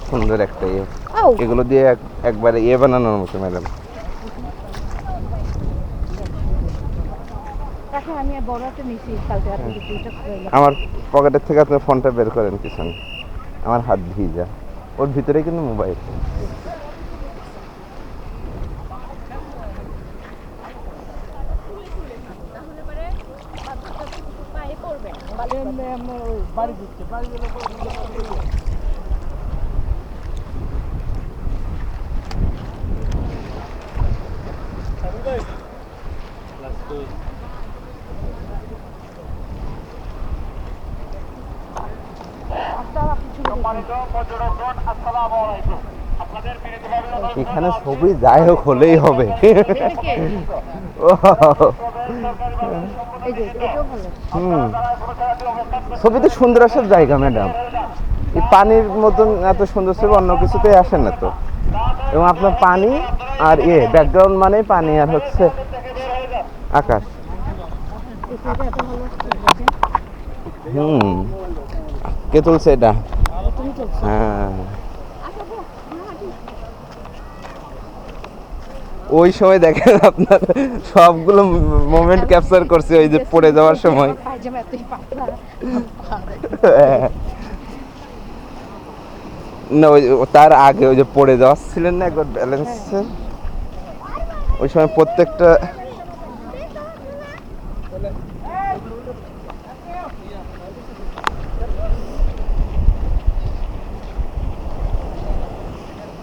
সুন্দর একটা ইয়ে, এগুলো দিয়ে একবারে ইয়ে বানানোর মতো ম্যাডাম। আমার পকেটের থেকে আপনি ফোনটা বের করেন পিছনে, আমার হাত ভিজা, ওর ভিতরে কিন্তু মোবাইল। এখানে ছবি যাই হোক হলেই হবে। ছবিতে সুন্দর আসার জায়গা ম্যাডাম, এই পানির মতন এত সুন্দর ছবি অন্য কিছুতে আসে না তো। এবং আপনার পানি আর ব্যাকগ্রাউন্ড মানে পানি আর হচ্ছে আকাশ। কে তুলছে এটা? হ্যাঁ, ওই সময় দেখেন আপনার সবগুলো মোমেন্ট ক্যাপচার করছে ওই যে পড়ে যাওয়ার সময়। না, ওই তার আগে ওই যে পড়ে যাচ্ছিলেন না একবার ব্যালেন্সে, ওই সময় প্রত্যেকটা